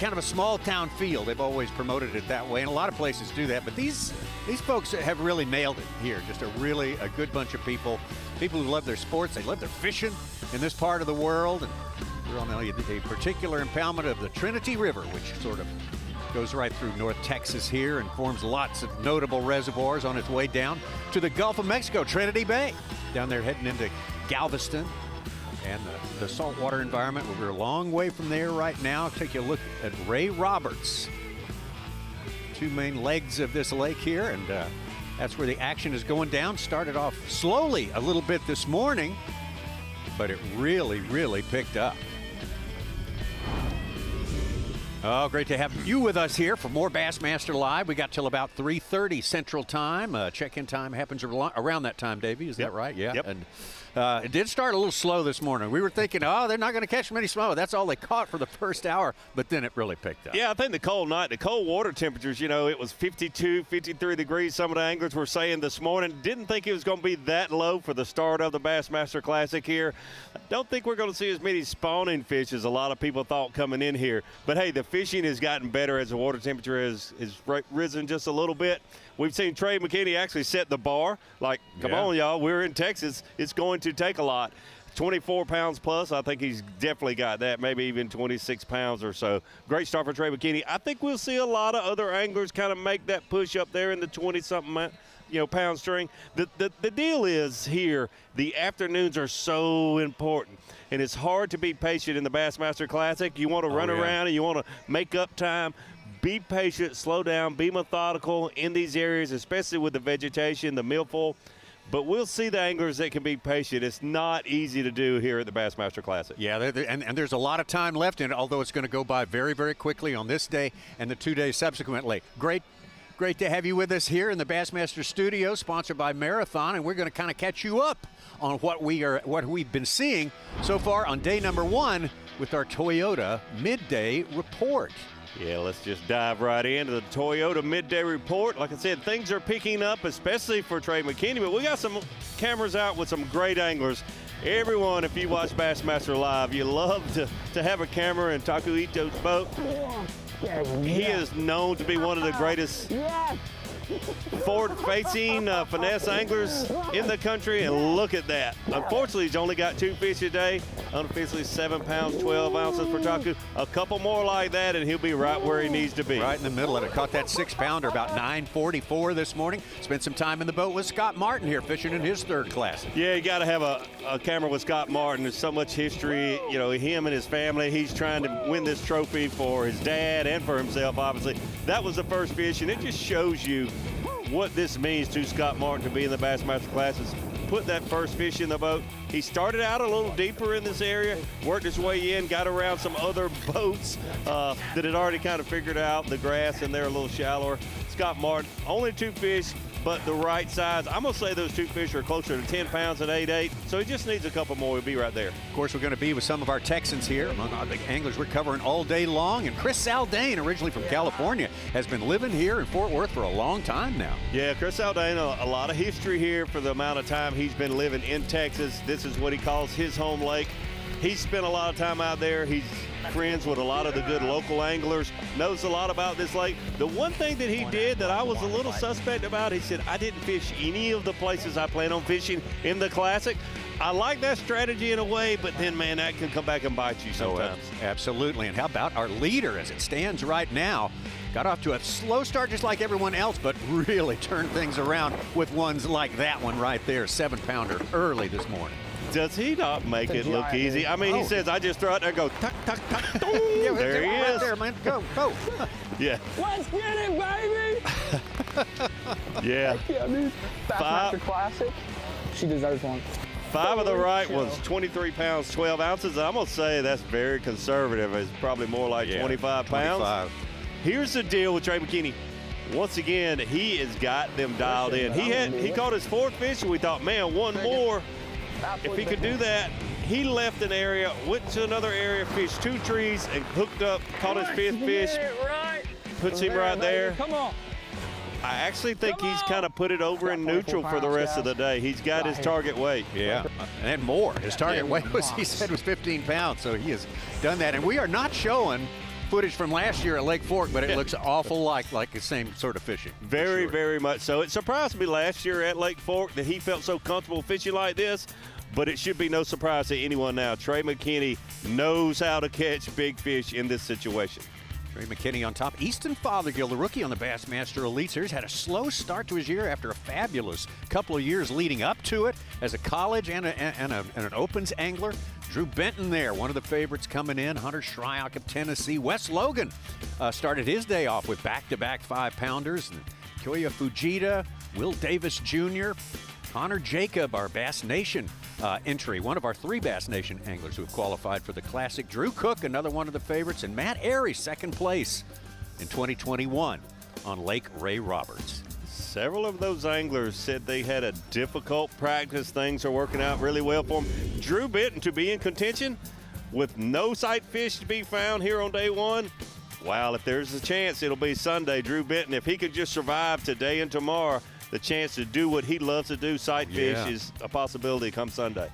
kind of a small town feel. They've always promoted it that way, and a lot of places do that. But these folks have really nailed it here. Just a good bunch of people who love their sports. They love their fishing in this part of the world. And we're on a particular impoundment of the Trinity River, which sort of goes right through North Texas here and forms lots of notable reservoirs on its way down to the Gulf of Mexico, Trinity Bay. Down there heading into Galveston and the saltwater environment. We're a long way from there right now. Take a look at Ray Roberts. Two main legs of this lake here, and that's where the action is going down. Started off slowly a little bit this morning, but it really, really picked up. Oh, great to have you with us here for more Bassmaster Live. We got till about 3:30 Central Time. Check-in time happens around that time, Davey. Is that right? Yeah. Yep. And it did start a little slow this morning. We were thinking, oh, they're not going to catch many small. That's all they caught for the first hour, but then it really picked up. Yeah, I think the cold water temperatures, it was 52, 53 degrees. Some of the anglers were saying this morning. Didn't think it was going to be that low for the start of the Bassmaster Classic here. I don't think we're going to see as many spawning fish as a lot of people thought coming in here. But, hey, the fishing has gotten better as the water temperature has risen just a little bit. We've seen Trey McKinney actually set the bar. Like, come on, y'all, we're in Texas. It's going to take a lot. 24 pounds plus, I think he's definitely got that, maybe even 26 pounds or so. Great start for Trey McKinney. I think we'll see a lot of other anglers kind of make that push up there in the 20-something pound string. The deal is here, the afternoons are so important, and it's hard to be patient in the Bassmaster Classic. You want to run around and you want to make up time. Be patient, slow down, be methodical in these areas, especially with the vegetation, the milfoil. But we'll see the anglers that can be patient. It's not easy to do here at the Bassmaster Classic. Yeah, and there's a lot of time left in it, although it's going to go by very, very quickly on this day and the 2 days subsequently. Great to have you with us here in the Bassmaster studio, sponsored by Marathon, and we're going to kind of catch you up on what we've been seeing so far on day number 1 with our Toyota Midday Report. Yeah, let's just dive right into the Toyota Midday Report. Like I said, things are picking up, especially for Trey McKinney, but we got some cameras out with some great anglers. Everyone, if you watch Bassmaster Live, you love to have a camera in Taku Ito's boat. He is known to be one of the greatest forward-facing finesse anglers in the country, and look at that. Unfortunately, he's only got 2 fish a day, unofficially 7 pounds, 12 ounces for Taku. A couple more like that, and he'll be right where he needs to be. Right in the middle of it. Caught that 6-pounder about 9:44 this morning. Spent some time in the boat with Scott Martin here fishing in his 3rd class. Yeah, you got to have a camera with Scott Martin. There's so much history, him and his family. He's trying to win this trophy for his dad and for himself, obviously. That was the first fish, and it just shows you what this means to Scott Martin to be in the Bassmaster classes. Put that first fish in the boat. He started out a little deeper in this area, worked his way in, got around some other boats that had already kind of figured out the grass, and they're a little shallower. Scott Martin, only 2 fish, but the right size. I'm going to say those 2 fish are closer to 10 pounds at 8.8, so he just needs a couple more. He'll be right there. Of course, we're going to be with some of our Texans here, among the anglers we're covering all day long. And Chris Zaldain, originally from California, has been living here in Fort Worth for a long time now. Yeah, Chris Zaldain, a lot of history here for the amount of time he's been living in Texas. This is what he calls his home lake. He's spent a lot of time out there. He's friends with a lot of the good local anglers, knows a lot about this lake. The one thing that he did that I was a little suspect about, he said, I didn't fish any of the places I plan on fishing in the Classic. I like that strategy in a way, but then, man, that can come back and bite you sometimes. Oh, absolutely. And how about our leader as it stands right now? Got off to a slow start just like everyone else, but really turned things around with ones like that one right there, 7-pounder early this morning. Does he not make it look easy? I mean, he says, I just throw it there and go, tuck, tuck, tuck, yeah, there he right is. There, man. Go. Yeah. Let's get it, baby! Yeah. Yeah, dude. Bassmaster Classic. She deserves one. 5 of the right ones, 23 pounds, 12 ounces. I'm going to say that's very conservative. It's probably more like 25 pounds. 25. Here's the deal with Trey McKinney. Once again, he has got them dialed in. He caught his 4th fish, and we thought, man, one more. If he could do that, he left an area, went to another area, fished 2 trees, and hooked up, caught his 5th fish, puts him right there. Come on. I actually think he's kind of put it over in neutral for the rest of the day. He's got his target weight. Yeah, and more. His target weight was, he said, was 15 pounds, so he has done that. And we are not showing footage from last year at Lake Fork, but it looks awful like the same sort of fishing. Very, very much so. It surprised me last year at Lake Fork that he felt so comfortable fishing like this, but it should be no surprise to anyone now. Trey McKinney knows how to catch big fish in this situation. Trey McKinney on top. Easton Fothergill, the rookie on the Bassmaster Elite Series, had a slow start to his year after a fabulous couple of years leading up to it as a college and an opens angler. Drew Benton there, one of the favorites coming in. Hunter Shryock of Tennessee. Wes Logan started his day off with back-to-back 5-pounders. Kyoya Fujita, Will Davis Jr., Connor Jacob, our Bass Nation entry, one of our 3 Bass Nation anglers who have qualified for the Classic. Drew Cook, another one of the favorites, and Matt Airy, second place in 2021 on Lake Ray Roberts. Several of those anglers said they had a difficult practice. Things are working out really well for them. Drew Benton to be in contention with no sight fish to be found here on day 1. Wow, if there's a chance, it'll be Sunday. Drew Benton, if he could just survive today and tomorrow, the chance to do what he loves to do, sight fish, is a possibility come Sunday.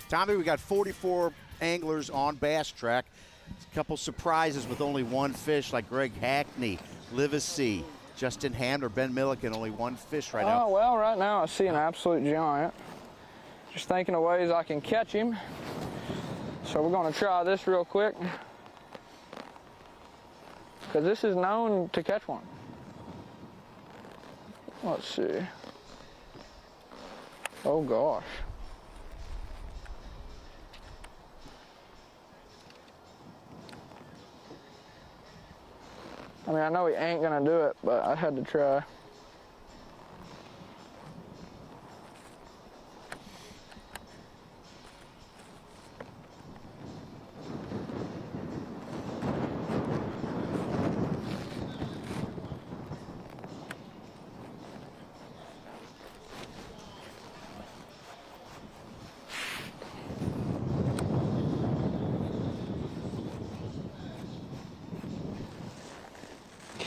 Tommy, we got 44 anglers on Bass Track. A couple surprises with only 1 fish, like Greg Hackney, Livesey, Justin Hamner, Ben Milliken, only 1 fish right now. Oh, well, right now I see an absolute giant. Just thinking of ways I can catch him. So we're going to try this real quick, because this is known to catch one. Let's see. Oh, gosh. I mean, I know he ain't gonna do it, but I had to try.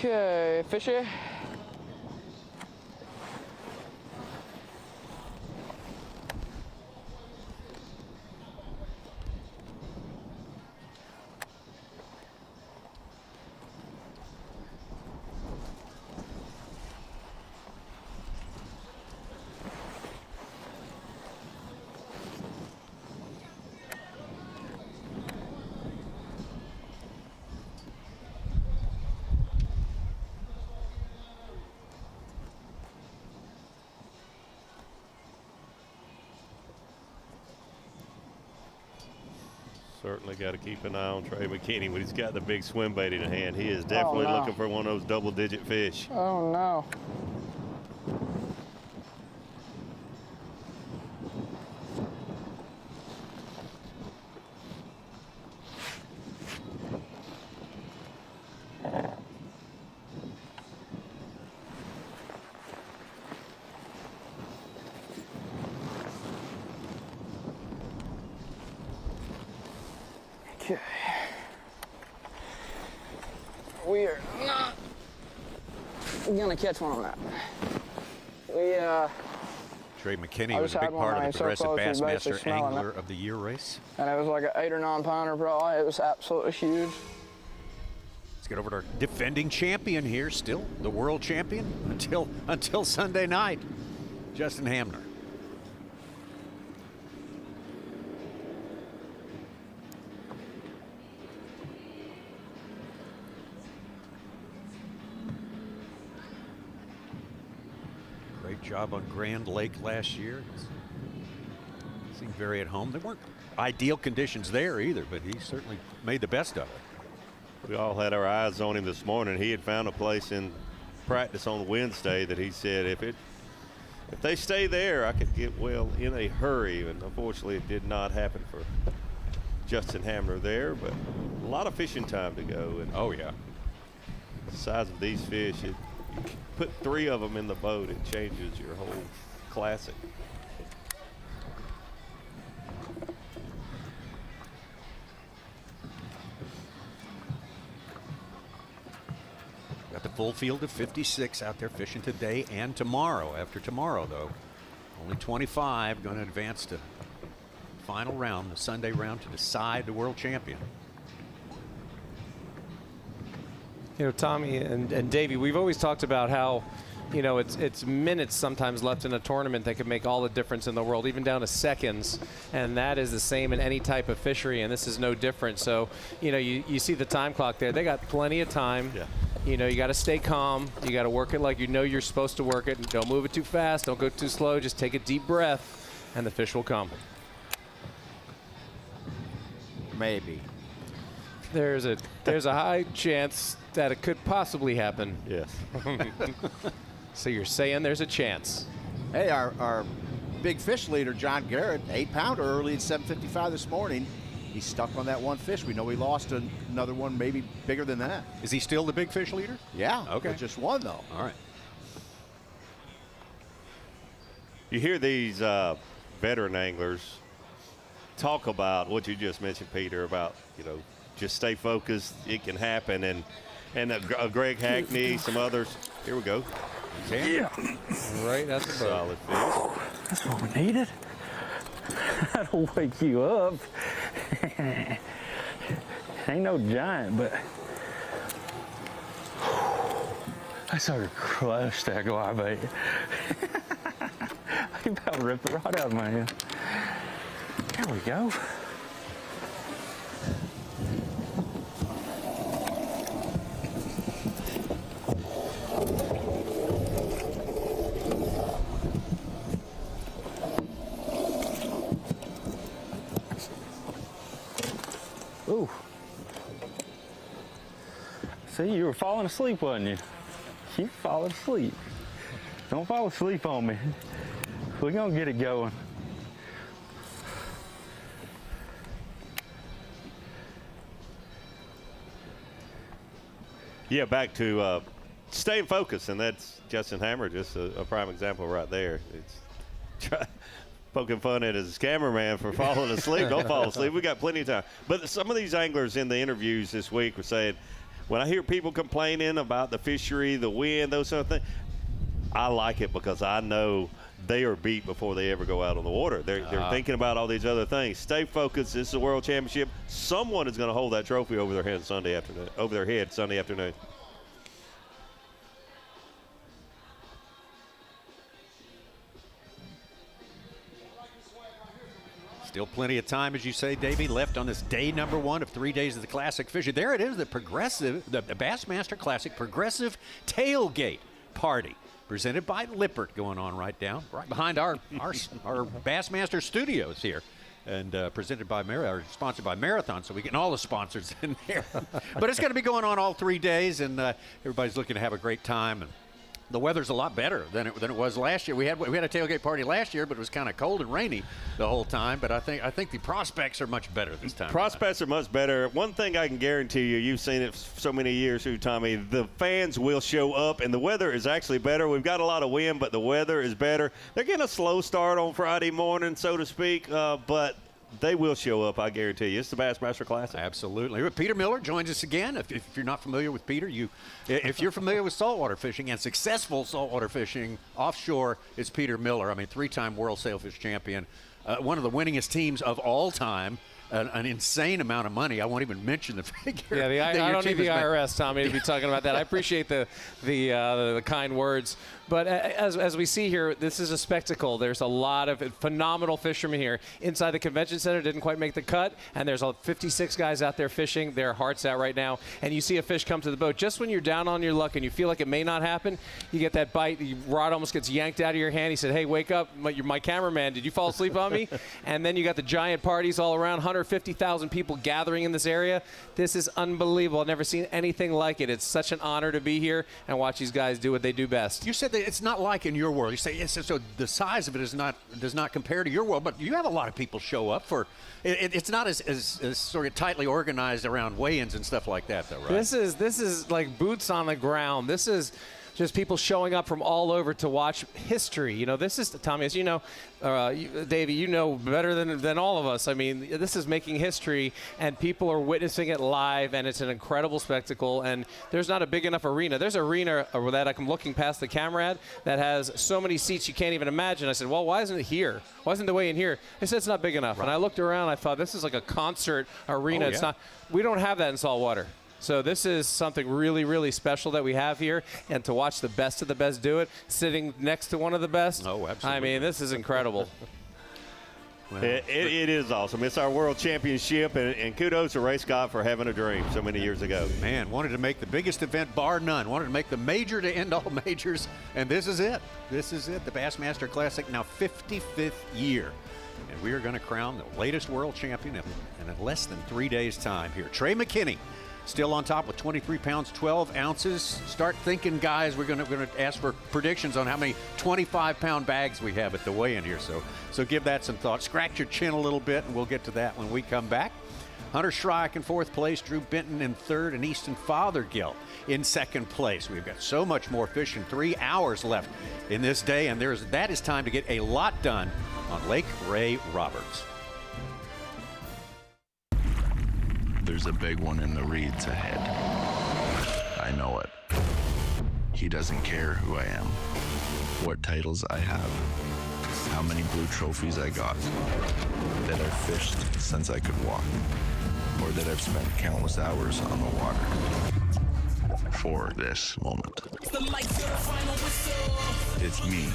Okay, fishy. Certainly got to keep an eye on Trey McKinney when he's got the big swim bait in hand. He is definitely looking for one of those double-digit fish. Oh, no. Okay. We are not gonna catch one on that. Trey McKinney was a big part of the Progressive Bassmaster Angler of the Year race. And it was like an 8 or 9 pounder probably. It was absolutely huge. Let's get over to our defending champion here, still the world champion until Sunday night, Justin Hamner. Great job on Grand Lake last year. Seemed very at home. There weren't ideal conditions there either, but he certainly made the best of it. We all had our eyes on him this morning. He had found a place in practice on Wednesday that he said if they stay there, I could get well in a hurry. And unfortunately, it did not happen for Justin Hamner there, but a lot of fishing time to go. And oh yeah, the size of these fish, you put 3 of them in the boat, it changes your whole classic. Got the full field of 56 out there fishing today and tomorrow. After tomorrow, though, only 25 going to advance to final round, the Sunday round, to decide the world champion. You know, Tommy and Davey, we've always talked about how, you know, it's minutes sometimes left in a tournament that can make all the difference in the world, even down to seconds. And that is the same in any type of fishery, and this is no different. So, you know, you see the time clock there. They got plenty of time. Yeah. You know, you got to stay calm. You got to work it like you know you're supposed to work it. Don't move it too fast. Don't go too slow. Just take a deep breath, and the fish will come. Maybe. There's a high chance that it could possibly happen. Yes. So you're saying there's a chance. Hey, our big fish leader, John Garrett, 8-pounder early at 7:55 this morning. He's stuck on that one fish. We know he lost another one maybe bigger than that. Is he still the big fish leader? Yeah. Okay. With just one, though. All right. You hear these veteran anglers talk about what you just mentioned, Peter, about, you know, just stay focused. It can happen. And Greg Hackney, some others. Here we go. Yeah. Right at the boat. Solid fish. That's what we needed. That'll wake you up. Ain't no giant, but I sort of crushed that guar bait. He about ripped it right out of my hand. There we go. Ooh. See, you were falling asleep, wasn't you? You falling asleep. Don't fall asleep on me. We're gonna get it going. Yeah, back to staying focused, and that's Justin Hammer, just a prime example right there. It's poking fun at his cameraman for falling asleep. Don't fall asleep. We got plenty of time. But some of these anglers in the interviews this week were saying, when I hear people complaining about the fishery, the wind, those sort of things, I like it because I know they are beat before they ever go out on the water. They're thinking about all these other things. Stay focused. This is a world championship. Someone is going to hold that trophy over their head Sunday afternoon. Still plenty of time, as you say, Davey, left on this day number 1 of 3 days of the Classic fishing. There it is, the Bassmaster Classic Progressive Tailgate Party, presented by Lippert, going on right behind our Bassmaster studios here, and sponsored by Marathon, so we're getting all the sponsors in there. But it's going to be going on all 3 days, and everybody's looking to have a great time. And the weather's a lot better than it was last year. We had a tailgate party last year, but it was kind of cold and rainy the whole time. But I think the prospects are much better this time. Prospects are much better. One thing I can guarantee you, you've seen it so many years too, Tommy, the fans will show up, and the weather is actually better. We've got a lot of wind, but the weather is better. They're getting a slow start on Friday morning, so to speak, but they will show up, I guarantee you. It's the Bassmaster Classic. Absolutely. Peter Miller joins us again. If you're not familiar with Peter, if you're familiar with saltwater fishing and successful saltwater fishing offshore, it's Peter Miller. I mean, 3-time world sailfish champion, one of the winningest teams of all time. An insane amount of money. I won't even mention the figure. Yeah, I don't need the IRS, Tommy, to be talking about that. I appreciate the kind words. But as we see here, this is a spectacle. There's a lot of phenomenal fishermen here. Inside the convention center, didn't quite make the cut, and there's 56 guys out there fishing. Their heart's out right now. And you see a fish come to the boat. Just when you're down on your luck and you feel like it may not happen, you get that bite. The rod almost gets yanked out of your hand. He said, hey, wake up. You're my cameraman. Did you fall asleep on me? And then you got the giant parties all around, 150,000 people gathering in this area. This is unbelievable. I've never seen anything like it. It's such an honor to be here and watch these guys do what they do best. You said that it's not like in your world. You say so the size of it does not compare to your world, but you have a lot of people show up for it. It's not as sort of tightly organized around weigh-ins and stuff like that, though, right? This is like boots on the ground. This is just people showing up from all over to watch history. You know, this is, Tommy, as you know, Davey, you know better than all of us. I mean, this is making history, and people are witnessing it live, and it's an incredible spectacle. And there's not a big enough arena. There's an arena that I'm looking past the camera at that has so many seats you can't even imagine. I said, well, why isn't it here? Why isn't the way in here? They said it's not big enough. Right. And I looked around. I thought, this is like a concert arena. Oh, It's yeah. not. We don't have that in saltwater. So this is something really, really special that we have here. And to watch the best of the best do it, sitting next to one of the best. Oh, absolutely. I mean, this is incredible. Well, it is awesome. It's our world championship, and kudos to Ray Scott for having a dream so many years ago. Man, wanted to make the biggest event bar none. Wanted to make the major to end all majors, and this is it. This is it. The Bassmaster Classic, now 55th year. And we are going to crown the latest world champion in less than 3 days' time here. Trey McKinney still on top with 23 pounds, 12 ounces. Start thinking, guys, we're going to ask for predictions on how many 25-pound bags we have at the weigh-in here. So give that some thought. Scratch your chin a little bit, and we'll get to that when we come back. Hunter Shryock in 4th place, Drew Benton in 3rd, and Easton Fothergill in 2nd place. We've got so much more fishing, 3 hours left in this day, and that is time to get a lot done on Lake Ray Roberts. There's a big one in the reeds ahead. I know it. He doesn't care who I am, what titles I have, how many blue trophies I got, that I've fished since I could walk, or that I've spent countless hours on the water for this moment. It's me.